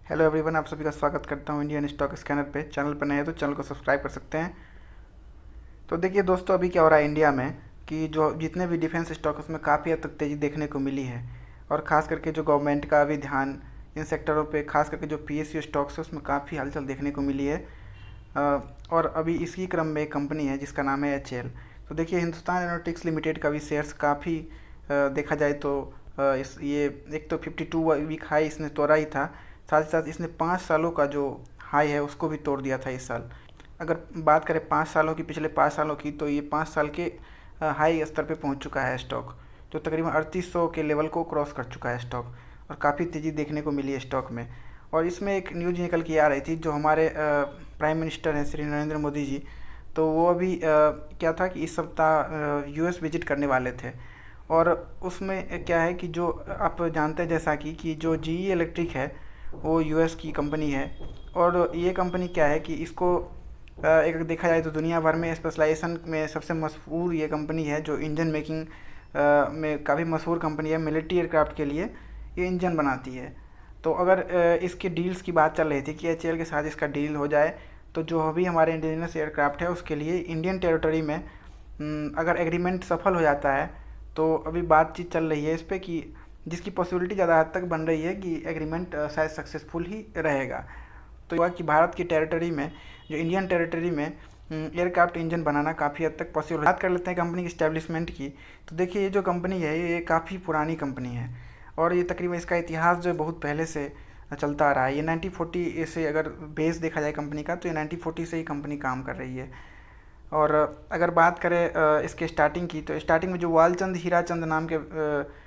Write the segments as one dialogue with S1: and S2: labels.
S1: Hello everyone, आप सभी का स्वागत करता हूं इंडियन स्टॉक स्कैनर पे। चैनल पर नए हैं तो चैनल को सब्सक्राइब कर सकते हैं। तो देखिए दोस्तों, अभी क्या हो रहा है इंडिया में कि जो जितने भी डिफेंस स्टॉक उसमें काफ़ी हद तक तेज़ी देखने को मिली है। और ख़ास करके जो गवर्नमेंट का अभी ध्यान इन सेक्टरों पे, खास करके जो पीएसयू स्टॉक्स है उसमें काफ़ी हलचल देखने को मिली है। और अभी इसी क्रम में एक कंपनी है जिसका नाम है एचएएल। तो देखिए, हिंदुस्तान एरोनॉटिक्स लिमिटेड का भी शेयर्स काफ़ी देखा जाए तो इस ये एक तो 52 वीक हाई इसने तोड़ा ही था। साथ ही साथ इसने 5 सालों का जो हाई है उसको भी तोड़ दिया था इस साल। अगर बात करें 5 सालों की, पिछले 5 सालों की, तो ये 5 साल के हाई स्तर पे पहुंच चुका है स्टॉक, जो तकरीबन 3800 के लेवल को क्रॉस कर चुका है स्टॉक। और काफ़ी तेज़ी देखने को मिली है स्टॉक में। और इसमें एक न्यूज़ निकल के आ रही थी, जो हमारे प्राइम मिनिस्टर हैं श्री नरेंद्र मोदी जी, तो वो अभी क्या था कि इस सप्ताह यूएस विजिट करने वाले थे। और उसमें क्या है कि जो आप जानते हैं जैसा कि जो जीई इलेक्ट्रिक है वो यूएस की कंपनी है। और ये कंपनी क्या है कि इसको एक देखा जाए तो दुनिया भर में स्पेशलाइजेशन में सबसे मशहूर ये कंपनी है, जो इंजन मेकिंग में काफ़ी मशहूर कंपनी है। मिलिट्री एयरक्राफ्ट के लिए ये इंजन बनाती है। तो अगर इसकी डील्स की बात चल रही थी कि एचएएल के साथ इसका डील हो जाए, तो जो अभी हमारे इंडिजिनस एयरक्राफ्ट है उसके लिए इंडियन टेरिटरी में अगर एग्रीमेंट सफल हो जाता है, तो अभी बातचीत चल रही है इस पर कि जिसकी पॉसिबिलिटी ज़्यादा हद तक बन रही है कि एग्रीमेंट शायद सक्सेसफुल ही रहेगा। तो हुआ कि भारत की टेरिटरी में, जो इंडियन टेरिटरी में एयरक्राफ्ट इंजन बनाना काफ़ी हद तक पॉसिबल। बात कर लेते हैं कंपनी की स्टैब्लिशमेंट की। तो देखिए, ये जो कंपनी है ये काफ़ी पुरानी कंपनी है। और ये तकरीबन इसका इतिहास जो है बहुत पहले से चलता आ रहा है। ये 1940 से अगर बेस देखा जाए कंपनी का, तो ये 1940 से ही कंपनी काम कर रही है। और अगर बात करें इसके स्टार्टिंग की, तो स्टार्टिंग में जो वालचंद हीराचंद नाम के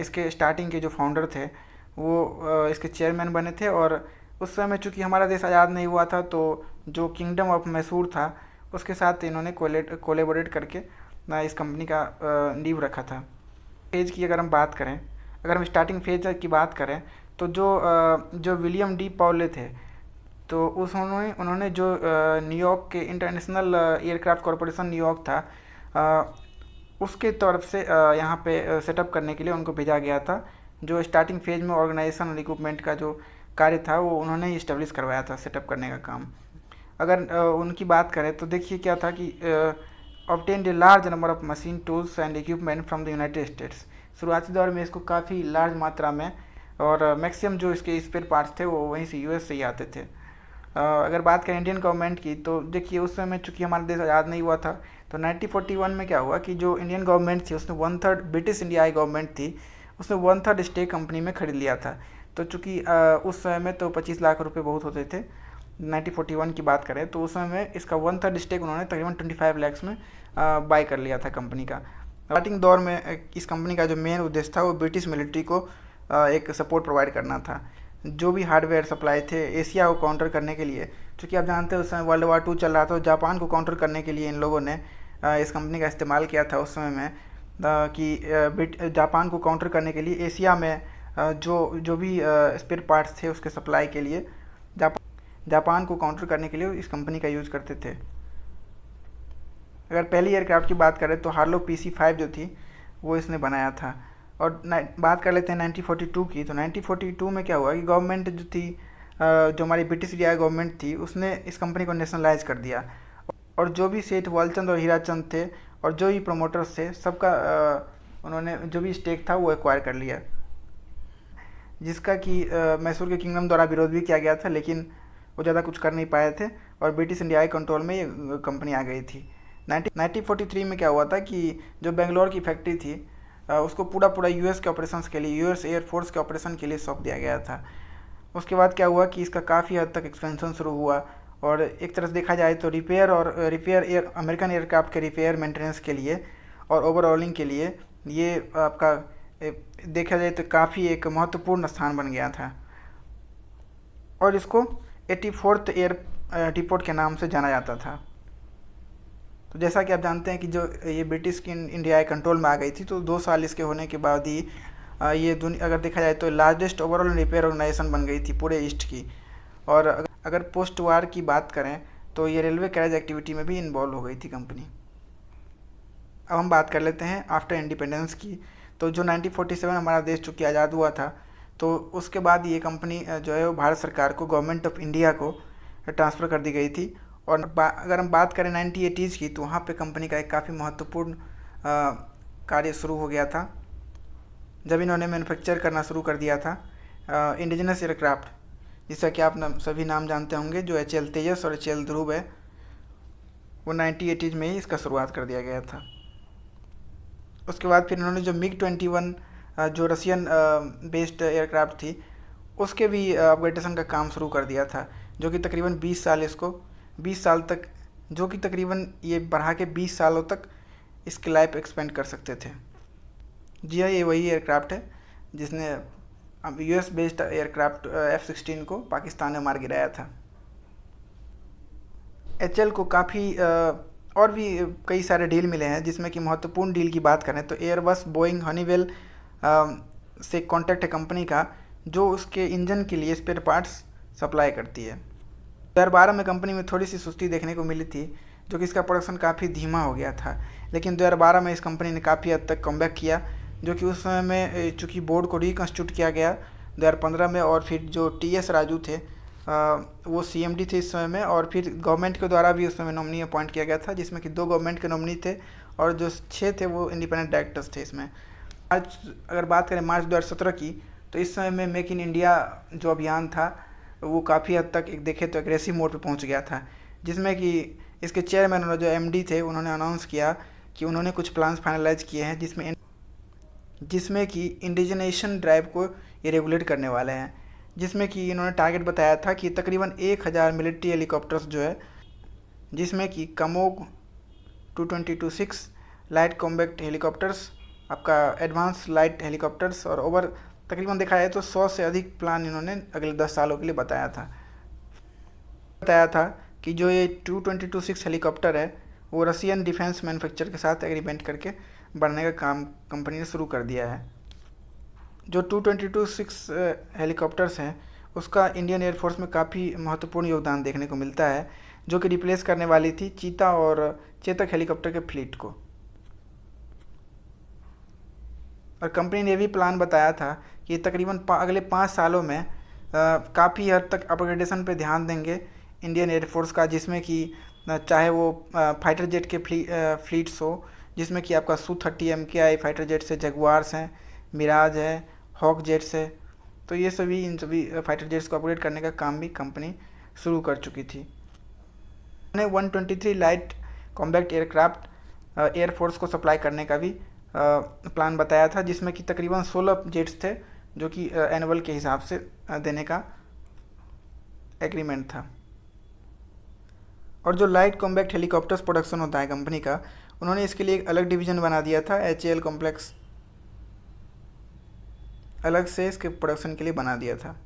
S1: इसके स्टार्टिंग के जो फाउंडर थे वो इसके चेयरमैन बने थे। और उस समय चूँकि हमारा देश आज़ाद नहीं हुआ था, तो जो किंगडम ऑफ मैसूर था उसके साथ इन्होंने कोलेबोरेट करके इस कंपनी का नींव रखा था। फेज की अगर हम बात करें, अगर हम स्टार्टिंग फेज की बात करें, तो जो विलियम डी पॉले थे, तो उस उन्होंने उन्होंने जो न्यूयॉर्क के इंटरनेशनल एयरक्राफ्ट कॉरपोरेशन न्यूयॉर्क था, उसके तरफ से यहाँ पे सेटअप करने के लिए उनको भेजा गया था। जो स्टार्टिंग फेज में ऑर्गेनाइजेशन और इक्विपमेंट का जो कार्य था वो उन्होंने ही इस्टेब्लिश करवाया था, सेटअप करने का काम। अगर उनकी बात करें तो देखिए क्या था कि obtained a large number of machine tools and equipment from the United states. शुरुआती दौर में इसको काफ़ी लार्ज मात्रा में और मैक्सिमम जो इसके स्पेयर पार्ट्स थे वो वहीं से यूएस से ही आते थे। अगर बात करें इंडियन गवर्नमेंट की, तो देखिए उस समय चूँकि हमारा देश आज़ाद नहीं हुआ था, तो 1941 में क्या हुआ कि जो इंडियन गवर्नमेंट थी उसने 1/3, ब्रिटिश इंडियाई गवर्नमेंट थी, उसने 1/3 स्टेक कंपनी में खरीद लिया था। तो चूँकि उस समय में तो 25 लाख रुपए बहुत होते थे। 1941 की बात करें तो उस समय में इसका 1/3 स्टेक उन्होंने तकरीबन 25 लैक्स में बाय कर लिया था कंपनी का। स्टार्टिंग दौर में इस कंपनी का जो मेन उद्देश्य था वो ब्रिटिश मिलिट्री को एक सपोर्ट प्रोवाइड करना था। जो भी हार्डवेयर सप्लाई थे एशिया को काउंटर करने के लिए, क्योंकि आप जानते हैं उस समय वर्ल्ड वार 2 चल रहा था, तो जापान को काउंटर करने के लिए इन लोगों ने इस कंपनी का इस्तेमाल किया था उस समय में, कि जापान को काउंटर करने के लिए एशिया में जो जो भी स्पेयर पार्ट्स थे उसके सप्लाई के लिए जापान को काउंटर करने के लिए इस कंपनी का यूज़ करते थे। अगर पहली एयरक्राफ्ट की बात करें तो हार्लो PC-5 जो थी वो इसने बनाया था। और बात कर लेते हैं 1942 की, तो 1942 में क्या हुआ कि गवर्नमेंट जो थी, जो हमारी ब्रिटिश इंडिया गवर्नमेंट थी, उसने इस कंपनी को नेशनलाइज कर दिया। और जो भी सेठ वालचंद और हीराचंद थे और जो भी प्रमोटर्स थे, सबका उन्होंने जो भी स्टेक था वो एक्वायर कर लिया, जिसका कि मैसूर के किंगडम द्वारा विरोध भी किया गया था, लेकिन वो ज़्यादा कुछ कर नहीं पाए थे और ब्रिटिश इंडियाई कंट्रोल में ये कंपनी आ गई थी। 1943 में क्या हुआ था कि जो बेंगलोर की फैक्ट्री थी उसको पूरा पूरा यूएस के ऑपरेशंस के लिए, यूएस एयरफोर्स के ऑपरेशन के लिए सौंप दिया गया था। उसके बाद क्या हुआ कि इसका काफ़ी हद तक एक्सपेंशन शुरू हुआ। और एक तरह से देखा जाए तो रिपेयर अमेरिकन एयरक्राफ्ट के रिपेयर मेंटेनेंस के लिए और ओवरऑलिंग के लिए ये आपका देखा जाए तो काफ़ी एक महत्वपूर्ण स्थान बन गया था। और इसको 84th एयर डिपोट के नाम से जाना जाता था। तो जैसा कि आप जानते हैं कि जो ये ब्रिटिश की इंडिया कंट्रोल में आ गई थी, तो 2 साल इसके होने के बाद ही ये दुनिया अगर देखा जाए तो लार्जेस्ट ओवरऑल रिपेयर ऑर्गेनाइजेशन बन गई थी पूरे ईस्ट की। और अगर पोस्ट वार की बात करें तो ये रेलवे कैरेज एक्टिविटी में भी इन्वॉल्व हो गई थी कंपनी। अब हम बात कर लेते हैं आफ्टर इंडिपेंडेंस की। तो जो 1947 हमारा देश चूँकि आज़ाद हुआ था, तो उसके बाद ये कंपनी जो है वो भारत सरकार को, गवर्नमेंट ऑफ इंडिया को ट्रांसफ़र कर दी गई थी। और अगर हम बात करें 1980s की, तो वहाँ पे कंपनी का एक काफ़ी महत्वपूर्ण कार्य शुरू हो गया था, जब इन्होंने मैन्युफैक्चर करना शुरू कर दिया था इंडिजिनस एयरक्राफ्ट, जिसका कि आप सभी नाम जानते होंगे, जो HAL तेजस और HAL ध्रुव है। वो 1980s में ही इसका शुरुआत कर दिया गया था। उसके बाद फिर इन्होंने जो MiG-21 जो रशियन बेस्ड एयरक्राफ्ट थी, उसके भी अपग्रेडेशन का काम शुरू कर दिया था, जो कि तकरीबन 20 साल तक, जो कि तकरीबन ये बढ़ा के 20 सालों तक इसकी लाइफ एक्सपेंड कर सकते थे। जी हाँ, ये वही एयरक्राफ्ट है जिसने US बेस्ड एयरक्राफ्ट F-16 को पाकिस्तान में मार गिराया था। HAL को काफ़ी और भी कई सारे डील मिले हैं, जिसमें कि महत्वपूर्ण डील की बात करें तो एयरबस, बोइंग, हनीवेल से कॉन्टैक्ट है कंपनी का, जो उसके इंजन के लिए स्पेयर पार्ट्स सप्लाई करती है। 2012 में कंपनी में थोड़ी सी सुस्ती देखने को मिली थी, जो कि इसका प्रोडक्शन काफ़ी धीमा हो गया था, लेकिन 2012 में इस कंपनी ने काफ़ी हद तक कमबैक किया, जो कि उस समय में चूँकि बोर्ड को रिकन्स्टिट्यूट किया गया 2015 में, और फिर जो TS राजू थे वो CMD थे इस समय में, और फिर गवर्नमेंट के द्वारा भी उस समय नॉमिनी अपॉइंट किया गया था, जिसमें कि 2 गवर्नमेंट के नॉमिनी थे और जो 6 थे वो इंडिपेंडेंट डायरेक्टर्स थे इसमें। आज अगर बात करें मार्च 2017 की, तो इस समय में मेक इन इंडिया जो अभियान था वो काफ़ी हद तक एक देखे तो एग्रेसिव मोड पे पहुंच गया था, जिसमें कि इसके चेयरमैन और जो MD थे उन्होंने अनाउंस किया कि उन्होंने कुछ प्लान्स फाइनलाइज किए हैं, जिसमें कि इंडिजिनेशन ड्राइव को ये रेगुलेट करने वाले हैं, जिसमें कि इन्होंने टारगेट बताया था कि तकरीबन 1000 मिलिट्री हेलीकॉप्टर्स जो है, जिसमें कि कमोग 222-6 लाइट कॉम्बैक्ट हेलीकॉप्टर्स, आपका एडवांस लाइट हेलीकॉप्टर्स, और ओवर तकरीबन देखा जाए तो 100 से अधिक प्लान इन्होंने अगले 10 सालों के लिए बताया था कि जो ये 222-6 हेलीकॉप्टर है वो रशियन डिफेंस मैन्युफैक्चर के साथ एग्रीमेंट करके बनने का काम कंपनी ने शुरू कर दिया है। जो 222-6 हेलीकॉप्टर्स हैं उसका इंडियन एयरफोर्स में काफ़ी महत्वपूर्ण योगदान देखने को मिलता है, जो कि रिप्लेस करने वाली थी चीता और चेतक हेलीकॉप्टर के फ्लीट को। और कंपनी ने भी प्लान बताया था कि तकरीबन अगले 5 सालों में काफ़ी हद तक अपग्रेडेशन पे ध्यान देंगे इंडियन एयरफोर्स का, जिसमें कि चाहे वो फाइटर जेट के फ्लीट्स हो, जिसमें कि आपका Su-30 MKI फाइटर जेट्स है, जगुआर्स हैं, मिराज है, हॉक जेट्स है। तो ये सभी इन सभी फाइटर जेट्स को अपग्रेड करने का काम भी कंपनी शुरू कर चुकी थी। उन्होंने 123 लाइट कॉम्बैक्ट एयरक्राफ्ट एयरफोर्स को सप्लाई करने का भी प्लान बताया था, जिसमें कि तकरीबन 16 जेट्स थे, जो कि एनुअल के हिसाब से देने का एग्रीमेंट था। और जो लाइट कॉम्बैक्ट हेलीकॉप्टर्स प्रोडक्शन होता है कंपनी का, उन्होंने इसके लिए एक अलग डिवीज़न बना दिया था, HAL कॉम्प्लेक्स अलग से इसके प्रोडक्शन के लिए बना दिया था।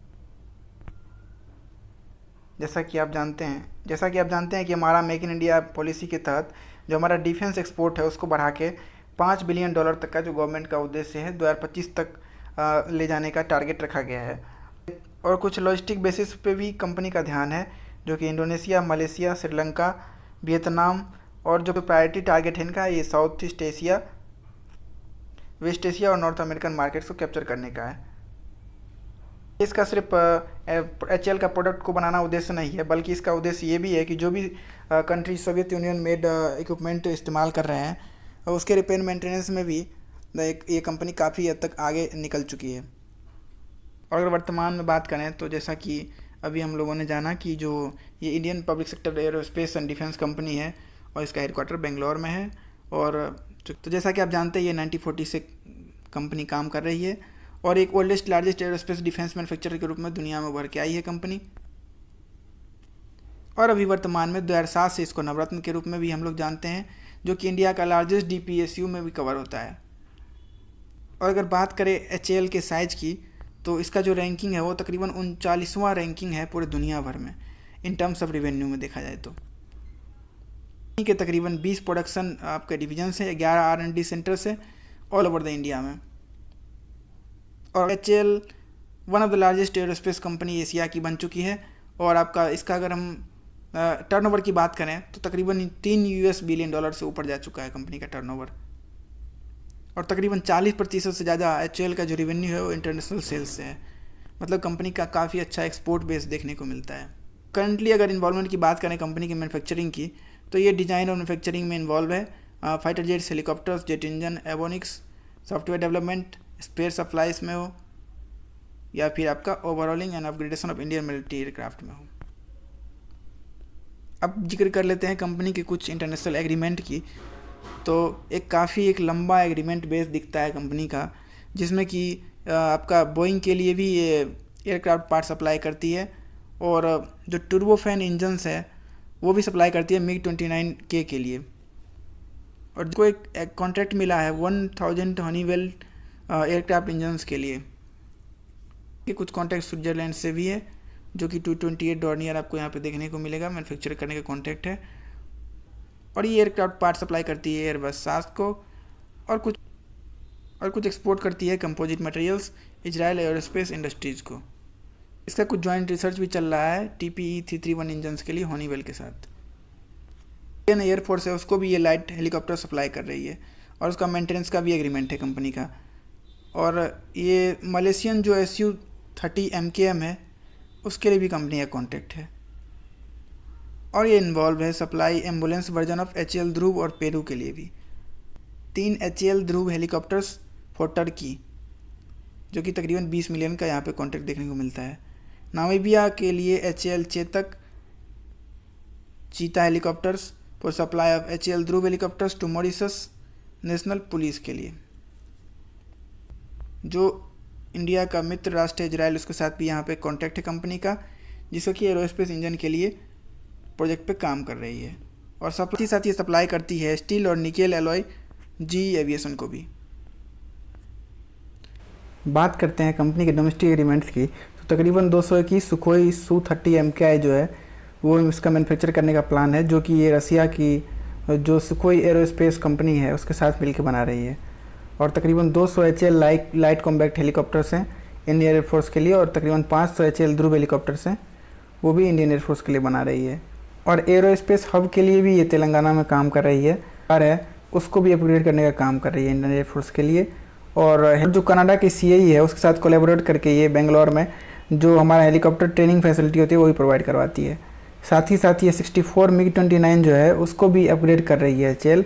S1: जैसा कि आप जानते हैं कि हमारा मेक इन इंडिया पॉलिसी के तहत जो हमारा डिफेंस एक्सपोर्ट है उसको बढ़ा के $5 बिलियन तक का जो गवर्नमेंट का उद्देश्य है 2025 तक ले जाने का टारगेट रखा गया है। और कुछ लॉजिस्टिक बेसिस पे भी कंपनी का ध्यान है, जो कि इंडोनेशिया, मलेशिया, श्रीलंका, वियतनाम, और जो प्रायोरिटी टारगेट है इनका ये south east Asia, west Asia और नॉर्थ अमेरिकन मार्केट्स को कैप्चर करने का है। इसका सिर्फ HAL का प्रोडक्ट को बनाना उद्देश्य नहीं है, बल्कि इसका उद्देश्य ये भी है कि जो भी country Soviet union made equipment इस्तेमाल कर रहे हैं उसके रिपेयर मेंटेनेंस में भी ये कंपनी काफ़ी हद तक आगे निकल चुकी है। और अगर वर्तमान में बात करें तो जैसा कि अभी हम लोगों ने जाना कि जो ये Indian public sector aerospace and defence company है और इसका हेडक्वार्टर बेंगलोर में है। और तो जैसा कि आप जानते हैं ये 1940 से कंपनी काम कर रही है और एक oldest largest aerospace defence manufacturer के रूप में दुनिया में उभर के आई है कंपनी। और अभी वर्तमान में 2007 से इसको नवरत्न के रूप में भी हम लोग जानते हैं, जो कि इंडिया का लार्जेस्ट DPSU में भी कवर होता है। और अगर बात करें HAL के साइज़ की तो इसका जो रैंकिंग है वो तकरीबन 39वां रैंकिंग है पूरे दुनिया भर में इन टर्म्स ऑफ रेवेन्यू में देखा जाए तो। के तकरीबन 20 प्रोडक्शन आपके डिवीजन्स हैं, 11 R&D सेंटर्स है ऑल ओवर द इंडिया में। और HAL one of the largest aerospace company Asia की बन चुकी है। और आपका इसका अगर हम टर्नओवर की बात करें तो तकरीबन $3 बिलियन से ऊपर जा चुका है कंपनी का टर्नओवर। और तकरीबन 40% से ज़्यादा HAL का जो रेवेन्यू है वो इंटरनेशनल सेल्स से है। मतलब कंपनी का काफ़ी अच्छा एक्सपोर्ट बेस देखने को मिलता है। करंटली अगर इन्वॉल्वमेंट की बात करें कंपनी की मैन्युफैक्चरिंग की, तो ये डिज़ाइन और मैन्युफैक्चरिंग में इन्वॉल्व है। Fighter jets, helicopters, jet engine, avionics, software development, spare supplies में हो, या फिर आपका overhauling and upgradation of Indian military aircraft में हो। अब जिक्र कर लेते हैं कंपनी के कुछ इंटरनेशनल एग्रीमेंट की। तो एक लंबा एग्रीमेंट बेस दिखता है कंपनी का, जिसमें कि आपका बोइंग के लिए भी ये एयरक्राफ्ट पार्ट सप्लाई करती है, और जो टर्बोफैन इंजन्स है वो भी सप्लाई करती है MiG-29K के लिए। और को एक कॉन्ट्रैक्ट मिला है 1000 हनीवेल एयरक्राफ्ट इंजन्स के लिए। ये कुछ कॉन्ट्रैक्ट स्विट्जरलैंड से भी है, जो कि 228 डॉर्नियर आपको यहाँ पे देखने को मिलेगा, मैन्युफैक्चर करने का कॉन्ट्रैक्ट है। और ये एयरक्राफ्ट पार्ट सप्लाई करती है एयरबस 7 को, और कुछ एक्सपोर्ट करती है composite materials Israel aerospace industries को। इसका कुछ जॉइंट रिसर्च भी चल रहा है TPE 331 इंजन्स के लिए हनीवेल के साथ। इंडियन एयरफोर्स है, उसको भी ये लाइट हेलीकॉप्टर सप्लाई कर रही है, और उसका मेंटेनेंस का भी एग्रीमेंट है कंपनी का। और ये मलेशियन जो Su-30 MKM है उसके लिए भी कंपनी का कॉन्ट्रैक्ट है। और ये इन्वॉल्व है supply ambulance version of HAL ध्रुव और पेरू के लिए भी 3 HAL Dhruv helicopters for Turkey, जो कि तकरीबन 20 मिलियन का यहाँ पे कॉन्ट्रैक्ट देखने को मिलता है। नामीबिया के लिए HAL Chetak Cheetah helicopters for supply of HAL Dhruv helicopters to Mauritius national police के लिए। जो इंडिया का मित्र राष्ट्र है इजराइल, उसके साथ भी यहाँ पे कॉन्ट्रैक्ट है कंपनी का, जिसको कि एरोस्पेस इंजन के लिए प्रोजेक्ट पे काम कर रही है। और साथ ही ये सप्लाई करती है स्टील और निकेल एलॉय GE एविएशन को भी। बात करते हैं कंपनी के डोमेस्टिक एग्रीमेंट्स की, तो तकरीबन 221 सुखोई Su-30 MKI जो है वो इसका मैन्युफैक्चर करने का प्लान है, जो कि ये रसिया की जो सुखोई एरोस्पेस कंपनी है उसके साथ मिलकर बना रही है। और तकरीबन 200 HAL लाइट कॉम्बैक्ट हेलीकॉप्टर्स हैं इंडियन एयरफोर्स के लिए, और तकरीबन 500 HAL ध्रुव हेलीकॉप्टर्स हैं वो भी इंडियन एयरफोर्स के लिए बना रही है। और एरोस्पेस हब के लिए भी ये तेलंगाना में काम कर रही है, उसको भी अपग्रेड करने का काम कर रही है इंडियन एयरफोर्स के लिए। और जो कनाडा की CAE है उसके साथ कोलैबोरेट करके ये बेंगलोर में जो हमारा हेलीकॉप्टर ट्रेनिंग फैसिलिटी होती है वही प्रोवाइड करवाती है। साथ ही ये 64 MiG-29 जो है उसको भी अपग्रेड कर रही है HAL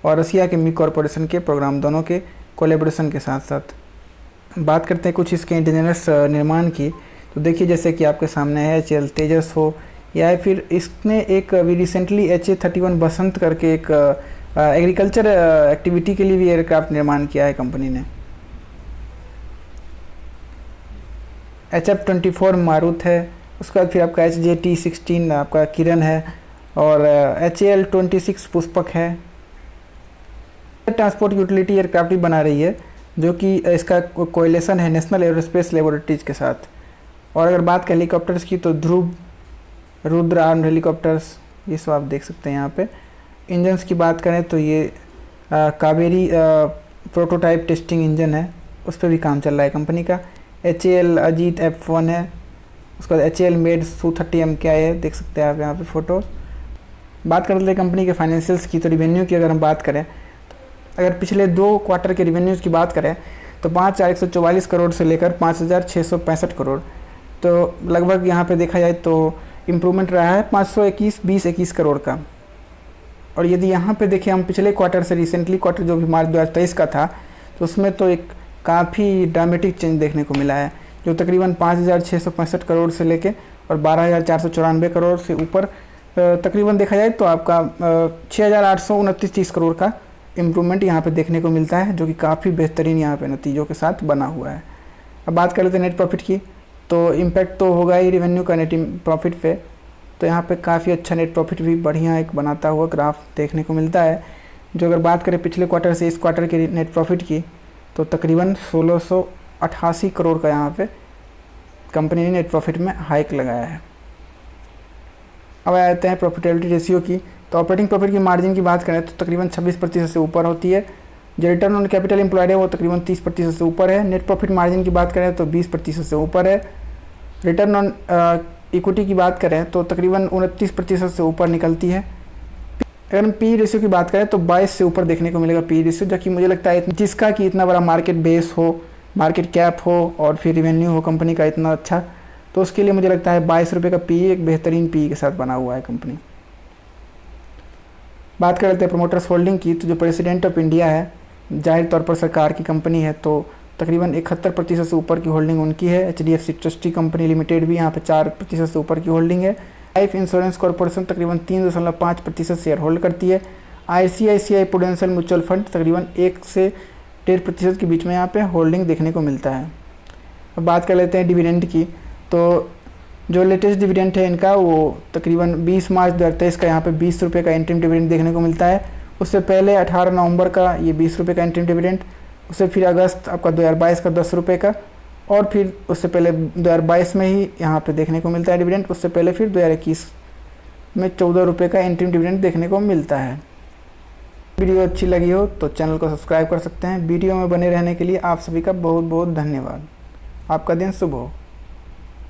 S1: और रसिया के MiG कॉरपोरेशन के प्रोग्राम, दोनों के कोलैबोरेशन के साथ साथ। बात करते हैं कुछ इसके इंडिजिनस निर्माण की, तो देखिए जैसे कि आपके सामने है HAL तेजस हो, या फिर इसने एक अभी रिसेंटली HA-31 बसंत करके एक एग्रीकल्चर एक्टिविटी के लिए भी एयरक्राफ्ट निर्माण किया है कंपनी ने। HF-24 मारुत है, उसके बाद फिर आपका HJT-16 आपका किरण है, और HAL-26 पुष्पक है। ट्रांसपोर्ट यूटिलिटी एयरक्राफ्ट भी बना रही है, जो कि इसका कोएलिशन है नेशनल एरोस्पेस लेबोरेटरीज के साथ। और अगर बात करें हेलीकॉप्टर्स की, तो ध्रुव, रुद्र आर्म्ड हेलीकॉप्टर्स, ये सब आप देख सकते हैं यहाँ पे। इंजन्स की बात करें तो ये कावेरी प्रोटोटाइप टेस्टिंग इंजन है, उस पर भी काम चल रहा है कंपनी का। HAL अजीत F1 है, उसके बाद HAL मेड Su-30 MKI है, देख सकते हैं आप यहाँ पे फोटोज। बात कर लेते हैं कंपनी के फाइनेंशियल्स की, तो रिवेन्यू की अगर हम बात करें, अगर पिछले 2 क्वार्टर के रिवेन्यूज़ की बात करें तो 5,144 करोड़ से लेकर 5,665 करोड़, तो लगभग यहाँ पे देखा जाए तो इम्प्रूवमेंट रहा है 521 करोड़ का। और यदि यहाँ पे देखें हम पिछले क्वार्टर से रिसेंटली क्वार्टर जो भी मार्च 2023 का था, तो उसमें तो एक काफ़ी ड्रामेटिक चेंज देखने को मिला है, जो तकरीबन 5,665 करोड़ से लेके और 12,494 करोड़ से ऊपर तकरीबन देखा जाए तो आपका 6,829 करोड़ का इम्प्रूवमेंट यहाँ पे देखने को मिलता है, जो कि काफ़ी बेहतरीन यहाँ पे नतीजों के साथ बना हुआ है। अब बात कर लेते हैं नेट प्रॉफिट की, तो इम्पैक्ट तो होगा ही रेवेन्यू का नेट प्रॉफिट पे, तो यहाँ पे काफ़ी अच्छा नेट प्रॉफिट भी बढ़िया एक बनाता हुआ ग्राफ देखने को मिलता है। जो अगर बात करें पिछले क्वार्टर से इस क्वार्टर के नेट प्रॉफिट की, तो तकरीबन 1688 करोड़ का यहाँ पे कंपनी ने नेट प्रॉफिट में हाइक लगाया है। अब आते हैं प्रॉफिटेबिलिटी रेशियो की, तो ऑपरेटिंग प्रॉफिट की मार्जिन की बात करें तो तकरीबन 26% से ऊपर होती है। जो रिटर्न ऑन कैपिटल एम्प्लॉयड है वो तकरीबन 30% से ऊपर है। नेट प्रॉफिट मार्जिन की बात करें तो 20% से ऊपर है। रिटर्न ऑन इक्विटी की बात करें तो तकरीबन 29% से ऊपर निकलती है। अगर हम पी रेशियो की बात करें तो 22 से ऊपर देखने को मिलेगा पी रेशियो, जो कि मुझे लगता है जिसका कि इतना बड़ा मार्केट बेस हो, मार्केट कैप हो और फिर रिवेन्यू हो कंपनी का इतना अच्छा, तो उसके लिए मुझे लगता है 22 रुपये का पी एक बेहतरीन पी के साथ बना हुआ है कंपनी। बात कर लेते हैं प्रमोटर्स होल्डिंग की, तो जो प्रेसिडेंट ऑफ इंडिया है, जाहिर तौर पर सरकार की कंपनी है, तो तकरीबन 71% से ऊपर की होल्डिंग उनकी है। HDFC ट्रस्टी कंपनी लिमिटेड भी यहाँ पे 4% से ऊपर की होल्डिंग है। लाइफ इंश्योरेंस कॉर्पोरेशन तकरीबन 3.5% शेयर होल्ड करती है। ICICI प्रूडेंशियल म्यूचुअल फंड तकरीबन 1 से 1.5% के बीच में यहाँ पे होल्डिंग देखने को मिलता है। अब बात कर लेते हैं डिविडेंड की, तो जो लेटेस्ट डिविडेंड है इनका वो तकरीबन 20 मार्च 2023 का यहाँ पे 20 रुपये का इंटरिम डिविडेंड देखने को मिलता है। उससे पहले 18 नवंबर का ये 20 रुपये का इंटरिम डिविडेंड, उससे फिर अगस्त आपका 2022 का 10 रुपये का, और फिर उससे पहले 2022 में ही यहाँ पे देखने को मिलता है डिविडेंड। उससे पहले फिर 2021 में 14 रुपये का इंटरिम डिविडेंड देखने को मिलता है। वीडियो अच्छी लगी हो तो चैनल को सब्सक्राइब कर सकते हैं। वीडियो में बने रहने के लिए आप सभी का बहुत बहुत धन्यवाद। आपका दिन शुभ हो।